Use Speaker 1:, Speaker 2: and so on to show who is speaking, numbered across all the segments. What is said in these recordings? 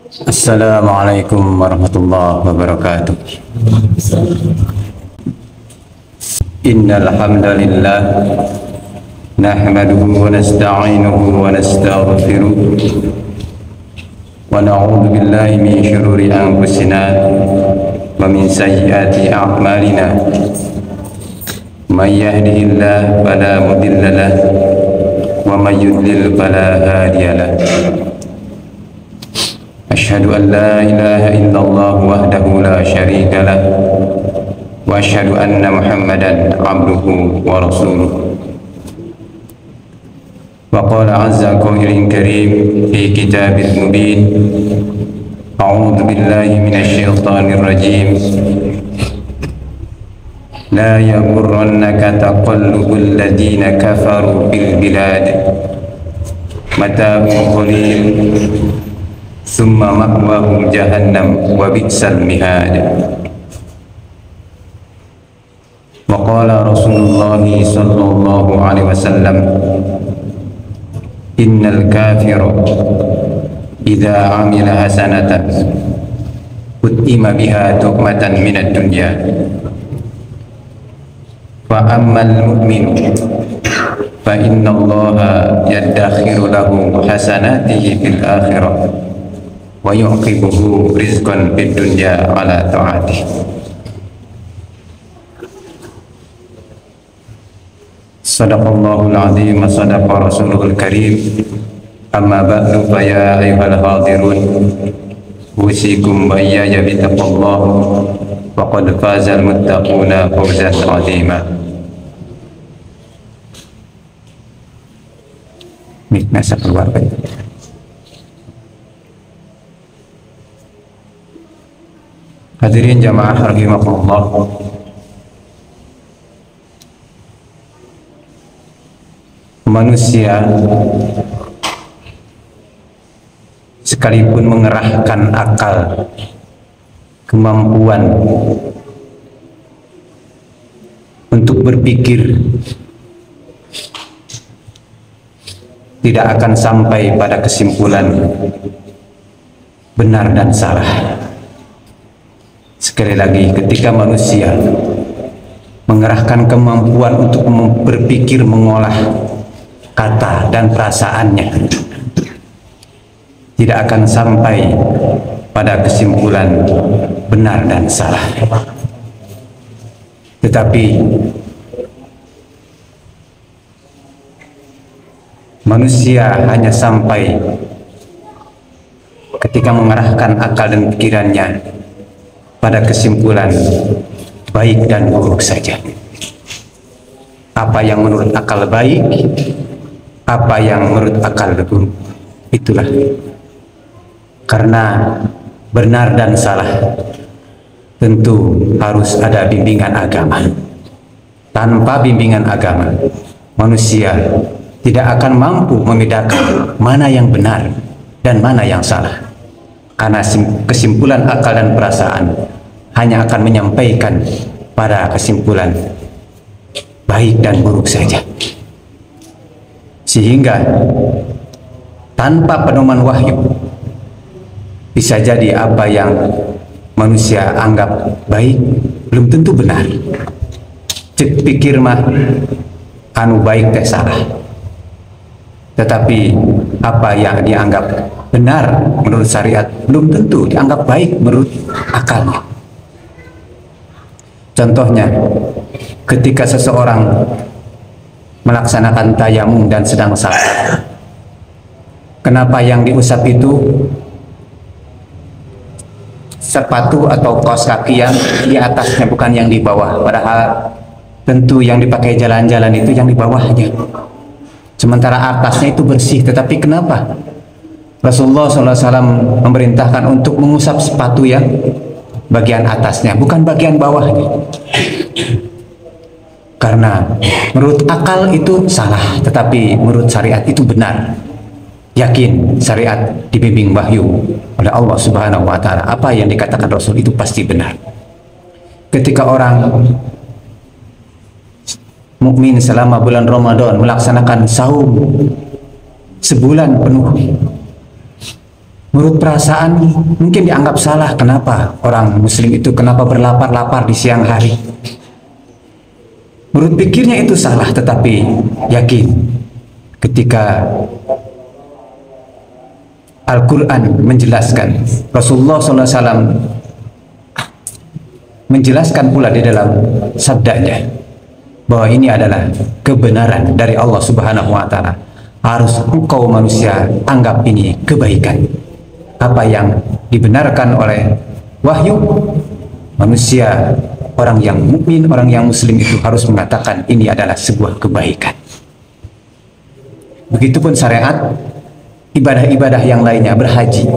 Speaker 1: Assalamualaikum warahmatullahi wabarakatuh. Innal hamdalillah nahmaduhu wa nasta'inuhu wa nastaghfiruh wa na'udzu billahi min shururi anfusina wa min sayyiati a'malina. May yahdihillahu fala mudilla lahu wa may yudlil fala hadiya lahu. Asyhadu an la ilaha illallah wahdahu la syarika lah wa asyhadu anna Muhammadan abduhu wa rasuluh. Wa qala azza qailin karim fi kitabil mubin. A'udzu billahi minasy syaithanir rajim. La yaghurrannaka taqallubul ladzina kafaru bil bilad. Mata'un qalil summa ma'wahum jahannam wa bi'sal mihad. Wa qala Rasulullah sallallahu alaihi wasallam, innal kafira idza amila hasanatan utima biha tuqmatan minad dunya fa ammal mu'minu fa inna allaha yaddakhiru lahu hasanatihi fil akhirah wa yuqibuhu rizqan fid dunya ala ta'atih. Sadaqallahul azim wa sadaqa rasulul karim. Amma ba'du fa ya ayyuhal hadirun usikum wa iyaya bi taqwallah wa qad fazal muttaquna fawzan 'azima. Mikna keluarga. Hadirin jamaah rahimakumullah, manusia sekalipun mengerahkan akal, kemampuan untuk berpikir, tidak akan sampai pada kesimpulan benar dan salah. Sekali lagi, ketika manusia mengerahkan kemampuan untuk berpikir, mengolah kata dan perasaannya, tidak akan sampai pada kesimpulan benar dan salah. Tetapi manusia hanya sampai ketika mengerahkan akal dan pikirannya pada kesimpulan baik dan buruk saja. Apa yang menurut akal baik, apa yang menurut akal buruk, itulah. Karena benar dan salah tentu harus ada bimbingan agama. Tanpa bimbingan agama, manusia tidak akan mampu membedakan mana yang benar dan mana yang salah. Karena kesimpulan akal dan perasaan hanya akan menyampaikan pada kesimpulan baik dan buruk saja. Sehingga tanpa pedoman wahyu, bisa jadi apa yang manusia anggap baik belum tentu benar. Cek pikir mah anu baik teh salah. Tetapi apa yang dianggap benar menurut syariat belum tentu dianggap baik menurut akalnya. Contohnya, ketika seseorang melaksanakan tayamum dan sedang salat, kenapa yang diusap itu sepatu atau kaos kaki yang di atasnya, bukan yang di bawah? Padahal tentu yang dipakai jalan-jalan itu yang di bawahnya, sementara atasnya itu bersih. Tetapi kenapa Rasulullah SAW memerintahkan untuk mengusap sepatu yang bagian atasnya, bukan bagian bawahnya? Karena menurut akal itu salah, tetapi menurut syariat itu benar. Yakin syariat dibimbing wahyu oleh Allah Subhanahu wa Ta'ala. Apa yang dikatakan Rasul itu pasti benar. Ketika orang mukmin selama bulan Ramadan melaksanakan saum sebulan penuh, Menurut perasaan mungkin dianggap salah, kenapa orang muslim itu kenapa berlapar-lapar di siang hari. Menurut pikirnya itu salah, tetapi yakin ketika Al-Quran menjelaskan, Rasulullah SAW menjelaskan pula di dalam sabdanya bahwa ini adalah kebenaran dari Allah Subhanahu wa Ta'ala. Harus engkau manusia anggap ini kebaikan. Apa yang dibenarkan oleh wahyu, manusia, orang yang mukmin, orang yang muslim itu harus mengatakan ini adalah sebuah kebaikan. Begitupun syariat ibadah-ibadah yang lainnya, berhaji,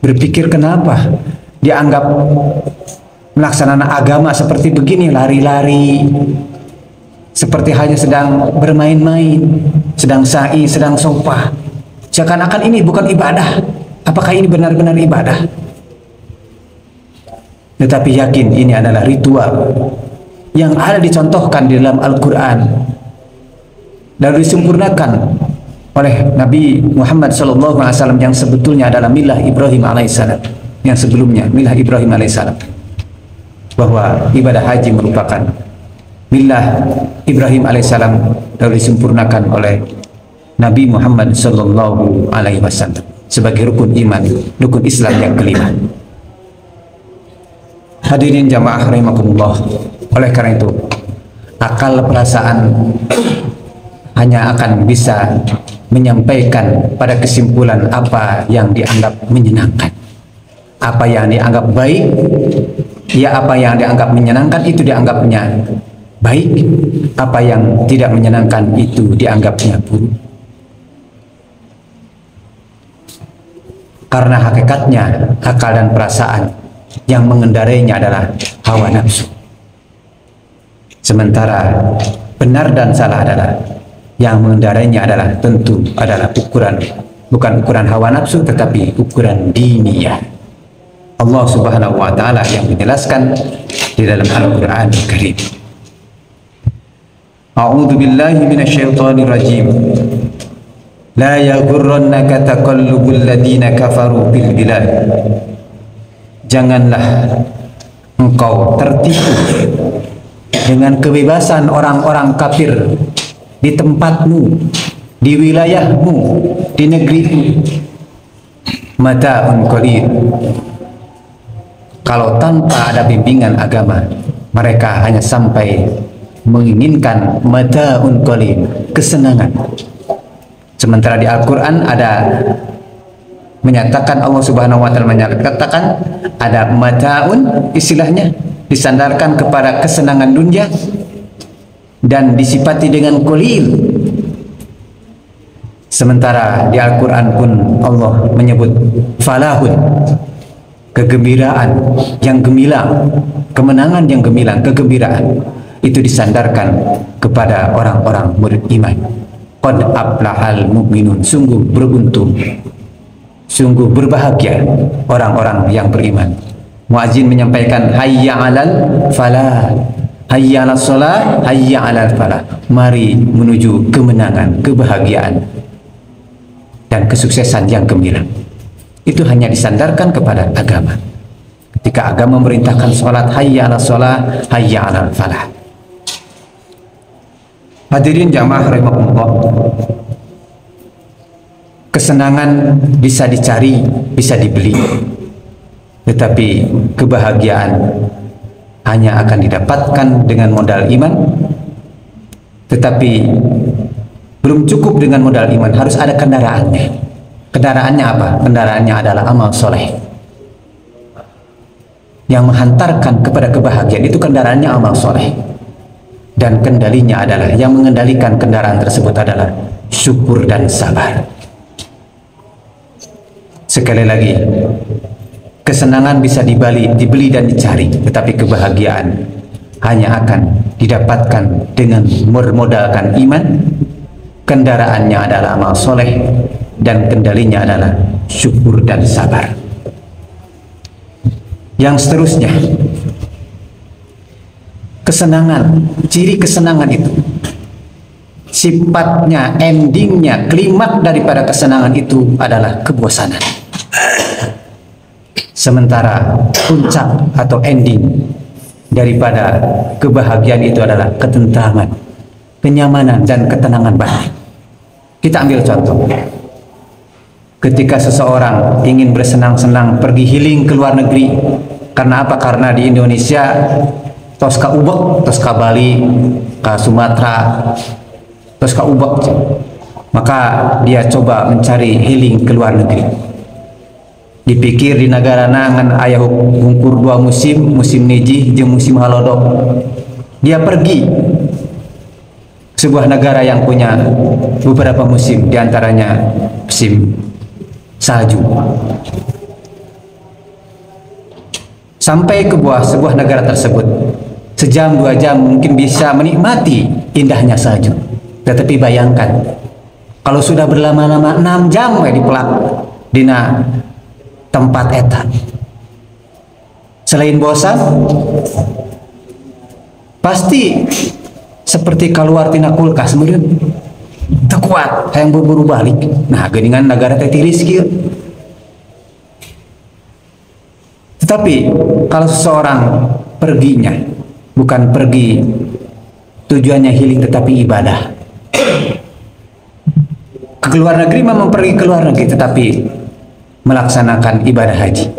Speaker 1: berpikir kenapa dianggap melaksanakan agama seperti begini, lari-lari, seperti hanya sedang bermain-main, sedang sa'i, sedang sopah, seakan-akan ini bukan ibadah. Apakah ini benar-benar ibadah? Tetapi yakin ini adalah ritual yang ada dicontohkan di dalam Al-Quran, lalu disempurnakan oleh Nabi Muhammad SAW yang sebetulnya adalah milah Ibrahim alaihissalam, yang sebelumnya milah Ibrahim alaihissalam, bahwa ibadah haji merupakan milah Ibrahim alaihissalam lalu disempurnakan oleh Nabi Muhammad SAW sebagai rukun iman, rukun Islam yang kelima. Hadirin jamaah rahimakumullah, oleh karena itu akal perasaan hanya akan bisa menyampaikan pada kesimpulan apa yang dianggap menyenangkan, apa yang dianggap baik, ya apa yang dianggap menyenangkan itu dianggapnya baik, apa yang tidak menyenangkan itu dianggapnya buruk. Karena hakikatnya akal dan perasaan yang mengendarainya adalah hawa nafsu. Sementara benar dan salah adalah yang mengendarainya adalah tentu adalah ukuran, bukan ukuran hawa nafsu tetapi ukuran diniyah. Allah Subhanahu wa Ta'ala yang menjelaskan di dalam Al-Quran Al-Karim. A'udzu billahi minasyaitonir rajim. La yaghurrannaka taqallubul ladina kafaru bil bilad. Janganlah engkau tertipu dengan kebebasan orang-orang kafir di tempatmu, di wilayahmu, di negerimu. Mata'un qalil. Kalau tanpa ada bimbingan agama, mereka hanya sampai menginginkan mata'un qalil, kesenangan. Sementara di Al-Quran ada menyatakan, Allah Subhanahu wa Ta'ala menyatakan ada mata'un, istilahnya disandarkan kepada kesenangan dunia dan disifati dengan qalil. Sementara di Al-Quran pun Allah menyebut falahun, kegembiraan yang gemilang, kemenangan yang gemilang, kegembiraan itu disandarkan kepada orang-orang murid iman. Qad aflahal mu'minun, sungguh beruntung, sungguh berbahagia orang-orang yang beriman. Muadzin menyampaikan hayya 'alal falah, hayya 'alas shalah, hayya 'alal falah. Mari menuju kemenangan, kebahagiaan dan kesuksesan yang gemilang. Itu hanya disandarkan kepada agama. Ketika agama memerintahkan salat, hayya 'alas shalah, hayya 'alal falah. Hadirin jamaah rahimakumullah, kesenangan bisa dicari, bisa dibeli, tetapi kebahagiaan hanya akan didapatkan dengan modal iman. Tetapi belum cukup dengan modal iman, harus ada kendaraannya. Kendaraannya apa? Kendaraannya adalah amal soleh yang menghantarkan kepada kebahagiaan. Itu kendaraannya amal soleh. Dan kendalinya adalah, yang mengendalikan kendaraan tersebut adalah syukur dan sabar. Sekali lagi, kesenangan bisa dibeli dan dicari, tetapi kebahagiaan hanya akan didapatkan dengan bermodalkan iman. Kendaraannya adalah amal soleh dan kendalinya adalah syukur dan sabar. Yang seterusnya, kesenangan, ciri kesenangan itu sifatnya, endingnya, klimak daripada kesenangan itu adalah kebosanan. Sementara puncak atau ending daripada kebahagiaan itu adalah ketentraman, kenyamanan, dan ketenangan batin. Kita ambil contoh. Ketika seseorang ingin bersenang-senang pergi healing ke luar negeri, karena apa? Karena di Indonesia tos ka ubek, tos ka Bali, ka Sumatera, tos ka ubek, maka dia coba mencari healing ke luar negeri. Dipikir di negara nangan ayah hungkur dua musim, musim niji jeung musim halodok. Dia pergi sebuah negara yang punya beberapa musim, diantaranya musim salju. Sampai ke sebuah negara tersebut, sejam 2 jam mungkin bisa menikmati indahnya salju. Tetapi bayangkan kalau sudah berlama-lama 6 jam di pelak dina tempat eta, selain bosan pasti seperti keluar tina kulkas kemudian teu kuat hayang buru-buru balik. Nah geuningan negara teh tiris kieu. Tetapi kalau seseorang perginya bukan pergi tujuannya healing tetapi ibadah, ke luar negeri memang pergi ke luar negeri tetapi melaksanakan ibadah haji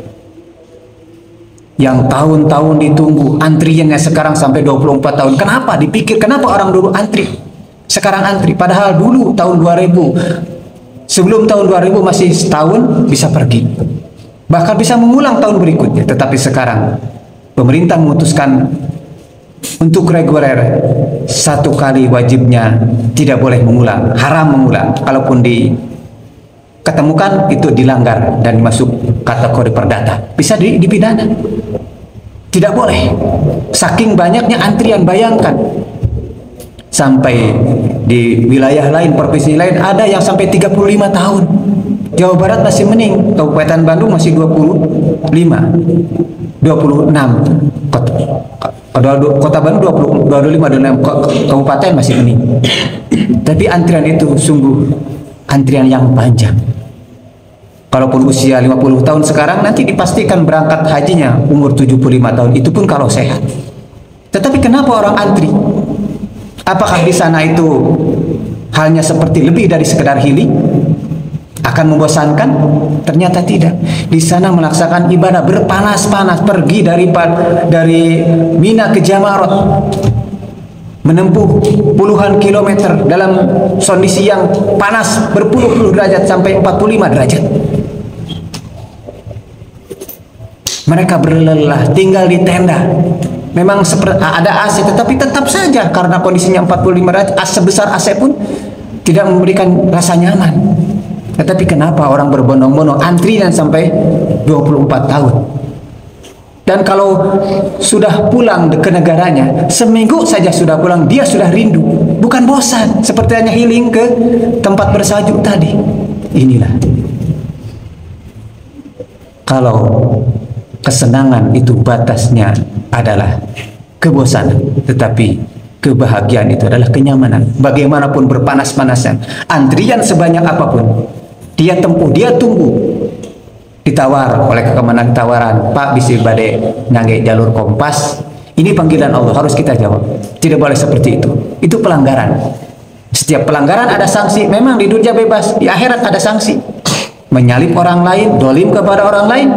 Speaker 1: yang tahun-tahun ditunggu, antriannya sekarang sampai 24 tahun. Kenapa? Dipikir kenapa orang dulu antri, sekarang antri, padahal dulu tahun 2000, sebelum tahun 2000 masih setahun bisa pergi, bahkan bisa mengulang tahun berikutnya. Tetapi sekarang pemerintah memutuskan untuk reguler 1 kali wajibnya, tidak boleh mengulang, haram mengulang. Kalaupun ketemukan itu dilanggar dan masuk kategori perdata, bisa dipidana. Tidak boleh. Saking banyaknya antrian, bayangkan. Sampai di wilayah lain, provinsi lain ada yang sampai 35 tahun. Jawa Barat masih mending, Kabupaten Bandung masih 25, 26. Kota Bandung 25, kabupaten masih mending. Tapi antrian itu sungguh antrian yang panjang. Kalaupun usia 50 tahun sekarang, nanti dipastikan berangkat hajinya umur 75 tahun, itu pun kalau sehat. Tetapi kenapa orang antri? Apakah di sana itu halnya seperti lebih dari sekedar healing? Akan membosankan? Ternyata tidak. Di sana melaksanakan ibadah berpanas-panas, pergi dari Mina ke Jamarot, menempuh puluhan kilometer dalam kondisi yang panas berpuluh-puluh derajat sampai 45 derajat. Mereka berlelah, tinggal di tenda. Memang ada AC, tetapi tetap saja karena kondisinya 45 derajat, sebesar AC pun tidak memberikan rasa nyaman. Tetapi kenapa orang berbondong-bondong antrian sampai 24 tahun? Dan kalau sudah pulang ke negaranya, seminggu saja sudah pulang, dia sudah rindu, bukan bosan seperti hanya healing ke tempat bersalju tadi. Inilah kalau kesenangan itu batasnya adalah kebosanan, tetapi kebahagiaan itu adalah kenyamanan. Bagaimanapun berpanas-panasan, antrian sebanyak apapun, dia tempuh, dia tunggu. Ditawar oleh kemenang tawaran, Pak bisa bade ngangge jalur Kompas, ini panggilan Allah, harus kita jawab. Tidak boleh seperti itu. Itu pelanggaran. Setiap pelanggaran ada sanksi. Memang di dunia bebas, di akhirat ada sanksi. Menyalip orang lain, dolim kepada orang lain,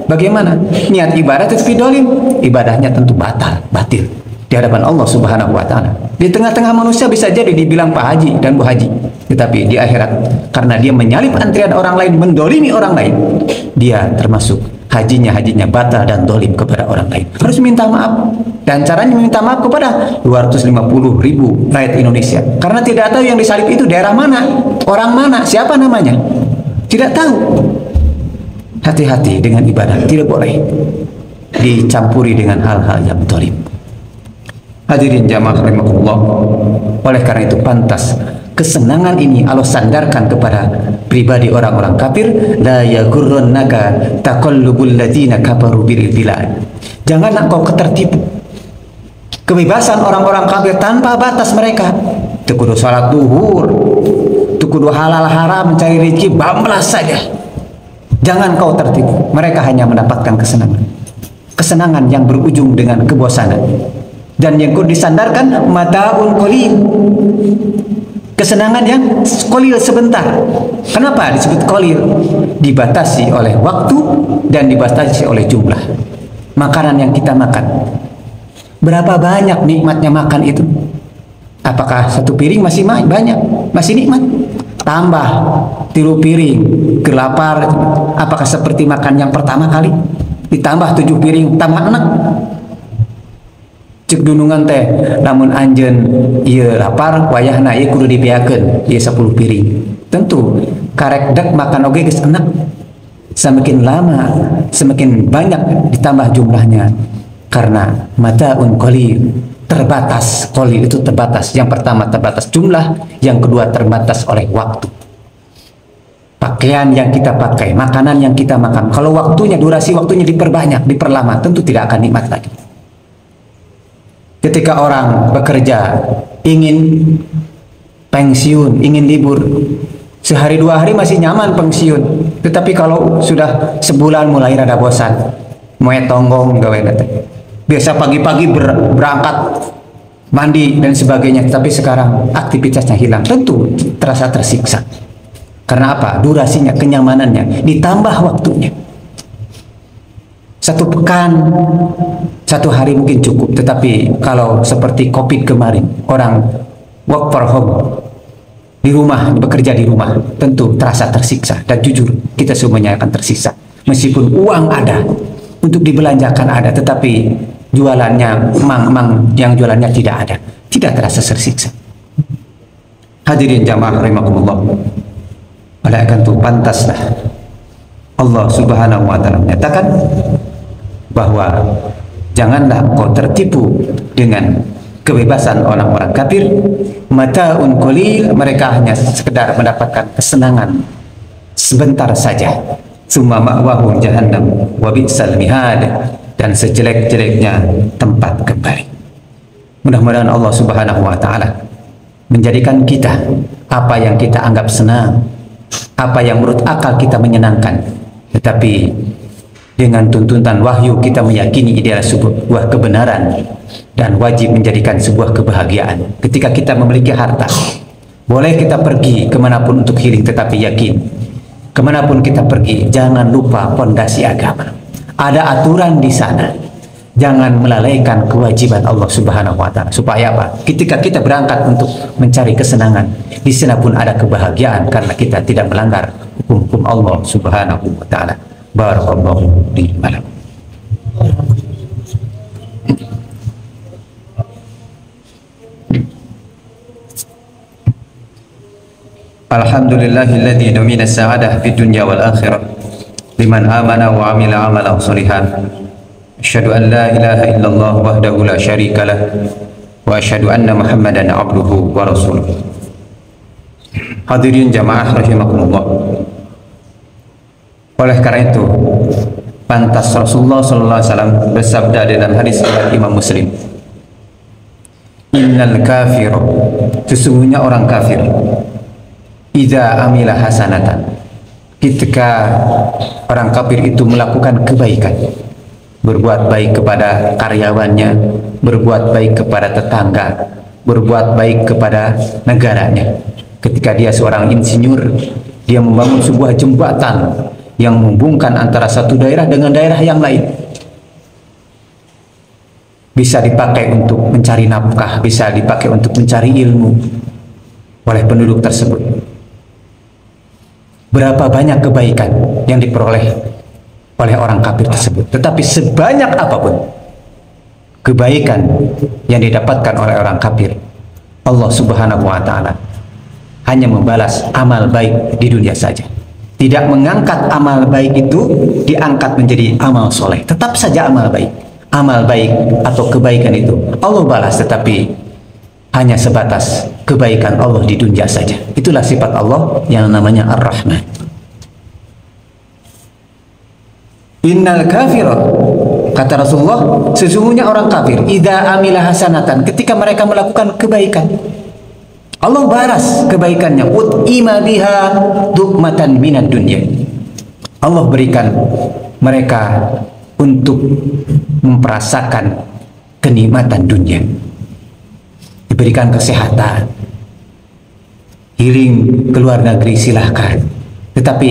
Speaker 1: bagaimana? Niat ibadah tetapi dolim, ibadahnya tentu batil di hadapan Allah Subhanahu wa Ta'ala. Di tengah-tengah manusia bisa jadi dibilang Pak Haji dan Bu Haji, tetapi di akhirat karena dia menyalip antrian orang lain, mendolimi orang lain, dia termasuk hajinya batal dan dolim kepada orang lain. Harus minta maaf, dan caranya minta maaf kepada 250.000 rakyat Indonesia, karena tidak tahu yang disalib itu daerah mana, orang mana, siapa namanya, tidak tahu. Hati-hati dengan ibadah, tidak boleh dicampuri dengan hal-hal yang dolim. Hadirin jamaah rahimakumullah, oleh karena itu pantas kesenangan ini Allah sandarkan kepada pribadi orang-orang kafir. La yaghurrannaka taqallubul ladzina kafaru bil bilad. Janganlah kau tertipu kebebasan orang-orang kafir tanpa batas mereka. Teu kudu salat duhur, teu kudu halal haram, mencari rezeki bablas saja. Jangan kau tertipu. Mereka hanya mendapatkan kesenangan. Kesenangan yang berujung dengan kebosanan. Dan yang disandarkan mataun qalil. Kesenangan yang qalil sebentar. Kenapa disebut qalil? Dibatasi oleh waktu dan dibatasi oleh jumlah makanan yang kita makan. Berapa banyak nikmatnya makan itu? Apakah satu piring masih banyak? Masih nikmat? Tambah 3 piring, kelapar. Apakah seperti makan yang pertama kali? Ditambah 7 piring, tambah enak. Cek dunungan teh, namun anjen iya lapar, wayahna iya kudu dipiakeun, iya 10 piring. Tentu karek dek makan oge geus enak. Semakin lama, semakin banyak ditambah jumlahnya. Karena mataun qalil, terbatas. Qalil itu terbatas. Yang pertama terbatas jumlah, yang kedua terbatas oleh waktu. Pakaian yang kita pakai, makanan yang kita makan. Kalau waktunya, durasi waktunya diperbanyak, diperlama, tentu tidak akan nikmat lagi. Ketika orang bekerja, ingin pensiun, ingin libur, sehari 2 hari masih nyaman pensiun. Tetapi kalau sudah sebulan mulai rada bosan, moe tonggong gawe nanti. Biasa pagi-pagi berangkat, mandi dan sebagainya. Tapi sekarang aktivitasnya hilang, tentu terasa tersiksa. Karena apa? Durasinya, kenyamanannya, ditambah waktunya. 1 pekan, 1 hari mungkin cukup, tetapi kalau seperti COVID kemarin, orang work from home, di rumah, bekerja di rumah, tentu terasa tersiksa. Dan jujur, kita semuanya akan tersiksa. Meskipun uang ada, untuk dibelanjakan ada, tetapi jualannya, mang yang jualannya tidak ada, tidak terasa tersiksa. Hadirin jamaah rahimakumullah. Oleh karena itu pantaslah Allah Subhanahu wa taala menyatakan bahwa janganlah engkau tertipu dengan kebebasan orang-orang kafir. Mataun qalil, mereka hanya sekedar mendapatkan kesenangan sebentar saja. Summa ma'wahu jahannam wa bi'sal mihad, dan sejelek-jeleknya tempat kembali. Mudah-mudahan Allah Subhanahu wa taala menjadikan kita apa yang kita anggap senang, apa yang menurut akal kita menyenangkan, tetapi dengan tuntunan wahyu kita meyakini ini adalah sebuah kebenaran dan wajib menjadikan sebuah kebahagiaan. Ketika kita memiliki harta, boleh kita pergi kemanapun untuk healing, tetapi yakin kemanapun kita pergi, jangan lupa pondasi agama. Ada aturan di sana. Jangan melalaikan kewajiban Allah Subhanahu wa taala. Supaya apa? Ketika kita berangkat untuk mencari kesenangan, di sana pun ada kebahagiaan karena kita tidak melanggar hukum-hukum Allah Subhanahu wa taala. Barakallahu li wa lakum. Alhamdulillahilladzi domina sa'adah fid dunya wal akhirah liman amana wa amila amalan shalihan. Asyhadu an la ilaha illallah wahdahu la syarika lah wa asyhadu anna Muhammadan abduhu wa rasuluh. Hadirin jamaah rahimakumullah. Oleh karena itu, pantas Rasulullah sallallahu alaihi wasallam bersabda dalam hadis riwayat Imam Muslim, innal kafir, sesungguhnya orang kafir, idza amila hasanatan, ketika orang kafir itu melakukan kebaikan, berbuat baik kepada karyawannya, berbuat baik kepada tetangga, berbuat baik kepada negaranya. Ketika dia seorang insinyur, dia membangun sebuah jembatan yang menghubungkan antara satu daerah dengan daerah yang lain. Bisa dipakai untuk mencari nafkah, bisa dipakai untuk mencari ilmu oleh penduduk tersebut. Berapa banyak kebaikan yang diperoleh oleh orang kafir tersebut. Tetapi sebanyak apapun kebaikan yang didapatkan oleh orang kafir, Allah Subhanahu wa taala hanya membalas amal baik di dunia saja. Tidak mengangkat amal baik itu diangkat menjadi amal soleh. Tetap saja amal baik. Amal baik atau kebaikan itu Allah balas, tetapi hanya sebatas kebaikan Allah di dunia saja. Itulah sifat Allah yang namanya Ar-Rahman. Innal kafir, kata Rasulullah, sesungguhnya orang kafir, idza amila hasanatan, ketika mereka melakukan kebaikan, Allah balas kebaikannya, ut'ima biha du'matan minad dunya. Allah berikan mereka untuk merasakan kenikmatan dunia, diberikan kesehatan, healing ke luar negeri silahkan. Tetapi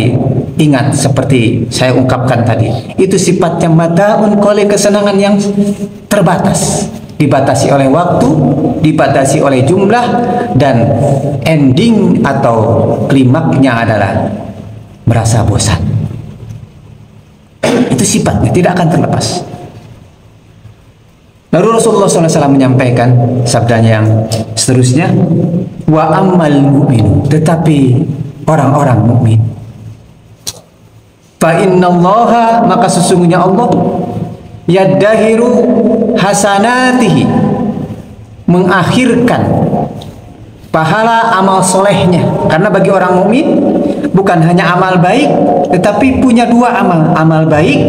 Speaker 1: ingat, seperti saya ungkapkan tadi, itu sifatnya mataun qalil, kesenangan yang terbatas, dibatasi oleh waktu, dibatasi oleh jumlah, dan ending atau klimaknya adalah merasa bosan. Itu sifatnya, tidak akan terlepas. Lalu Rasulullah SAW menyampaikan sabdanya yang seterusnya, wa ammal mu'min, tetapi orang-orang mukmin, fa innallaha, maka sesungguhnya Allah, yaddahiru hasanatihi, mengakhirkan pahala amal solehnya. Karena bagi orang mukmin bukan hanya amal baik, tetapi punya dua amal. Amal baik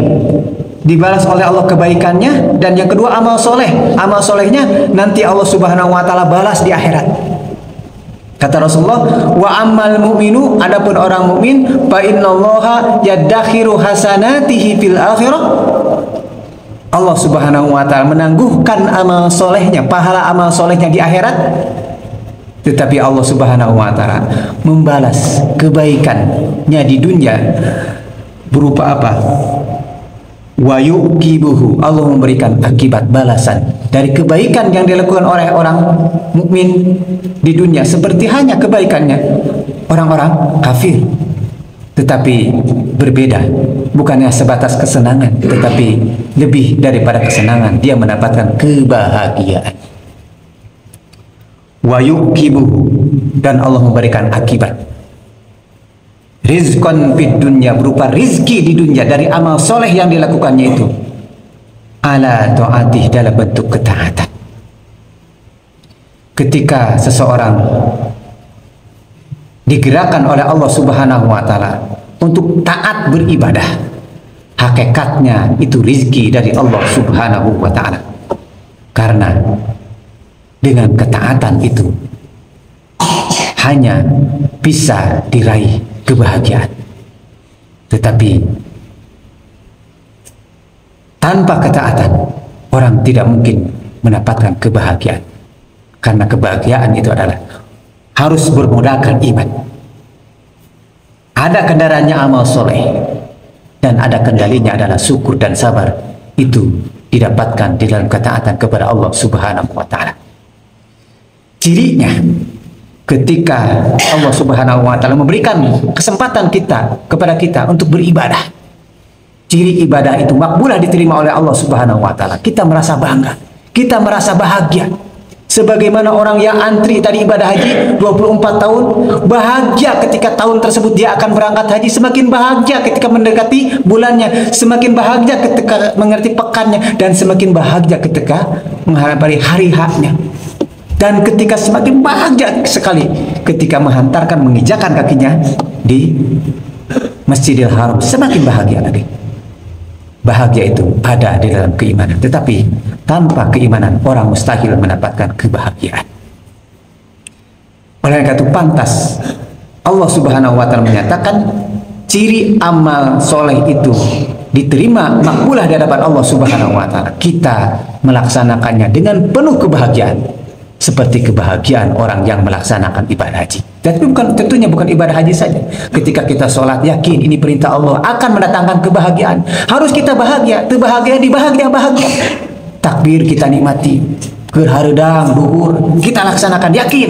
Speaker 1: dibalas oleh Allah kebaikannya, dan yang kedua amal soleh. Amal solehnya nanti Allah Subhanahu wa Ta'ala balas di akhirat. Kata Rasulullah, wa ammal mu'minu, adapun orang mukmin, fa innallaha yaddakhiru hasanatihi fil akhirah, Allah Subhanahu wa Ta'ala menangguhkan amal solehnya, pahala amal solehnya di akhirat. Tetapi Allah Subhanahu wa Ta'ala membalas kebaikannya di dunia berupa apa? Wa yuqibuhu, Allah memberikan akibat balasan dari kebaikan yang dilakukan oleh orang mukmin di dunia seperti hanya kebaikannya orang-orang kafir. Tetapi berbeda, bukannya sebatas kesenangan, tetapi lebih daripada kesenangan, dia mendapatkan kebahagiaan. Wa yuqibuhu, dan Allah memberikan akibat rizqan fid dunya, berupa rizki di dunia dari amal soleh yang dilakukannya itu, ala ta'atih, dalam bentuk ketaatan. Ketika seseorang digerakkan oleh Allah Subhanahu wa Ta'ala untuk taat beribadah, hakikatnya itu rizki dari Allah Subhanahu wa Ta'ala. Karena dengan ketaatan itu hanya bisa diraih kebahagiaan. Tetapi tanpa ketaatan orang tidak mungkin mendapatkan kebahagiaan. Karena kebahagiaan itu adalah harus bermodalkan iman. Ada kendaraannya amal soleh, dan ada kendalinya adalah syukur dan sabar. Itu didapatkan di dalam ketaatan kepada Allah Subhanahu wa Ta'ala. Cirinya, ketika Allah Subhanahu wa Ta'ala memberikan kesempatan kepada kita untuk beribadah, ciri ibadah itu makbulah, diterima oleh Allah Subhanahu wa Ta'ala. Kita merasa bangga, kita merasa bahagia. Sebagaimana orang yang antri tadi ibadah haji 24 tahun, bahagia ketika tahun tersebut dia akan berangkat haji, semakin bahagia ketika mendekati bulannya, semakin bahagia ketika mengerti pekannya, dan semakin bahagia ketika menghadapi hari haknya. Dan ketika semakin bahagia sekali ketika menginjakan kakinya di Masjidil Haram, semakin bahagia lagi. Bahagia itu ada di dalam keimanan, tetapi tanpa keimanan orang mustahil mendapatkan kebahagiaan. Oleh karena itu pantas Allah Subhanahu wa Ta'ala menyatakan ciri amal soleh itu diterima makbulah di hadapan Allah Subhanahu wa Ta'ala. Kita melaksanakannya dengan penuh kebahagiaan, seperti kebahagiaan orang yang melaksanakan ibadah haji. Tapi tentunya bukan ibadah haji saja. Ketika kita sholat, yakin ini perintah Allah akan mendatangkan kebahagiaan. Harus kita bahagia, bahagia. Takbir kita nikmati, gerharedang, duhur kita laksanakan, yakin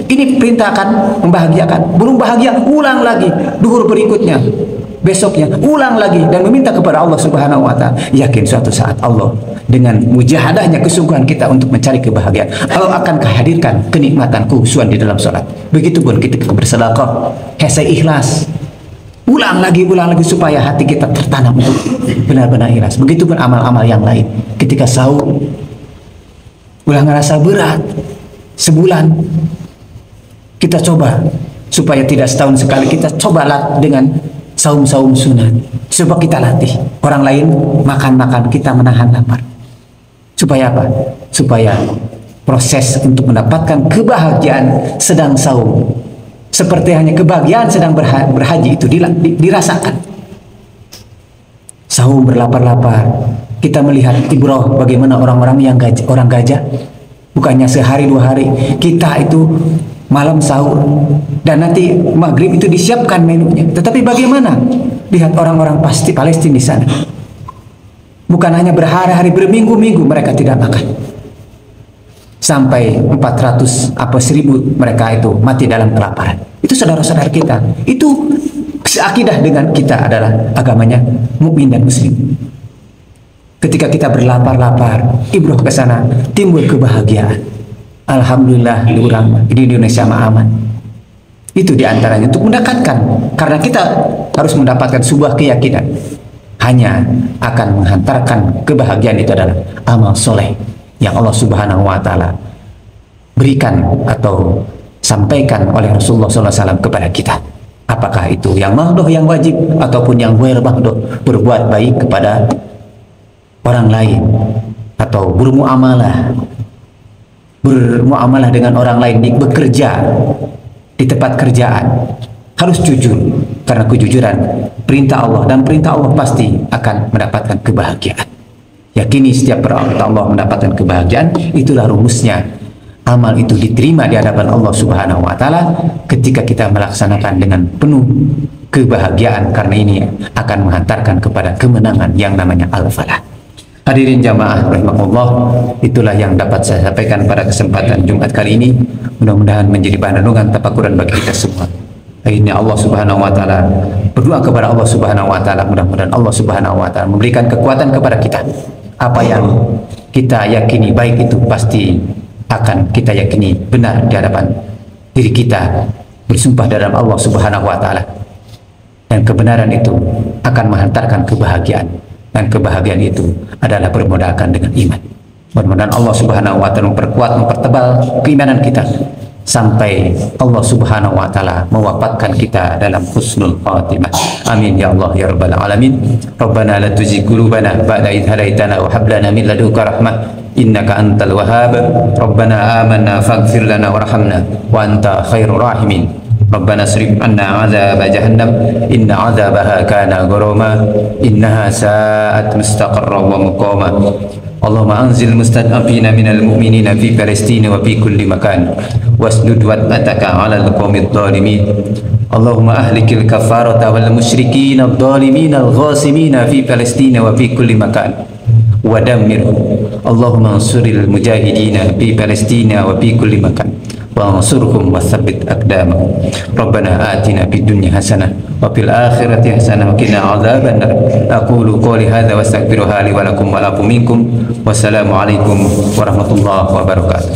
Speaker 1: ini perintah akan membahagiakan. Belum bahagia, ulang lagi duhur berikutnya, besoknya ulang lagi, dan meminta kepada Allah Subhanahu wa Ta'ala. Yakin suatu saat Allah dengan mujahadahnya, kesungguhan kita untuk mencari kebahagiaan, Allah akan hadirkan kenikmatan, kehusuan di dalam sholat. Begitupun ketika bersedekah, hesai ikhlas, ulang lagi supaya hati kita tertanam untuk benar-benar ikhlas. Begitupun amal-amal yang lain. Ketika sahur, ulang ngerasa berat, sebulan kita coba supaya tidak setahun sekali, kita cobalah dengan saum-saum sunat. Coba kita latih. Orang lain makan-makan, kita menahan lapar. Supaya apa? Supaya proses untuk mendapatkan kebahagiaan sedang saum, seperti hanya kebahagiaan sedang berhaji itu dirasakan. sahur berlapar-lapar. Kita melihat ibrah bagaimana orang-orang yang orang gajah, bukannya sehari 2 hari, kita itu malam sahur dan nanti maghrib itu disiapkan menunya. Tetapi bagaimana lihat orang-orang pasti Palestina di sana, bukan hanya berhari-hari, berminggu-minggu mereka tidak makan, sampai 400 apa 1000 mereka itu mati dalam kelaparan. Itu saudara-saudara kita, itu seakidah dengan kita adalah agamanya mukmin dan muslim. Ketika kita berlapar-lapar, ibrah ke sana, timbul kebahagiaan. Alhamdulillah di Indonesia aman. Itu diantaranya untuk mendekatkan, karena kita harus mendapatkan sebuah keyakinan hanya akan menghantarkan kebahagiaan itu adalah amal soleh yang Allah Subhanahu wa Ta'ala berikan atau sampaikan oleh Rasulullah SAW kepada kita. Apakah itu yang mahdoh, yang wajib, ataupun yang ghair mahdoh, berbuat baik kepada orang lain atau bermuamalah dengan orang lain, bekerja di tempat kerjaan harus jujur, karena kejujuran perintah Allah, dan perintah Allah pasti akan mendapatkan kebahagiaan. Yakini setiap perintah Allah mendapatkan kebahagiaan. Itulah rumusnya. Amal itu diterima di hadapan Allah Subhanahu wa Ta'ala ketika kita melaksanakan dengan penuh kebahagiaan, karena ini akan menghantarkan kepada kemenangan yang namanya al-falah. Hadirin jamaah rahimakumullah, itulah yang dapat saya sampaikan pada kesempatan Jumat kali ini. Mudah-mudahan menjadi bahan renungan tafakuran bagi kita semua. Akhirnya Allah Subhanahu wa Ta'ala, berdoa kepada Allah Subhanahu wa Ta'ala, mudah-mudahan Allah Subhanahu wa Ta'ala memberikan kekuatan kepada kita. Apa yang kita yakini baik itu pasti akan kita yakini benar di hadapan diri kita, bersumpah dalam Allah Subhanahu wa Ta'ala, dan kebenaran itu akan menghantarkan kebahagiaan, dan kebahagiaan itu adalah bermodalkan dengan iman. Mudah-mudahan Allah Subhanahu wa Ta'ala memperkuat, mempertebal keimanan kita sampai Allah Subhanahu wa Ta'ala mewafatkan kita dalam husnul khatimah. Amin ya Allah ya rabbal alamin. Rabbana la tuzigh qulubana ba'da idh hadaitana wa hab lana min ladunka rahmah innaka antal wahhab. Rabbana amanna faghfir lana warhamna wa anta khairur rahimin. Rabbana srif anna 'adzaba jahannam inna 'adzabaha kana gharama innaha sa'at mustaqarran wa muqama. Allahumma anzil mustad'afina minal mu'minina fi Palestina wa fi kulli makan wasdud wat'ataka 'alal qawmid dhalimin. Allahumma ahlikil kafarata wal musyrikin adh-dhalimin al-ghasimina fi Palestina wa fi kulli makan wa dammirhum. Allahumma ansuril mujahidina fi Palestina wa fi kulli makan wa ansurhum wa tsabbit aqdamahum. Rabbana atina fid dunya hasanah wa fil akhirati hasanah wa qina adzabannar. Aqulu qouli hadza wa astaghfiruha li wa lakum wa lakum minkum. Wassalamu alaikum warahmatullahi wabarakatuh.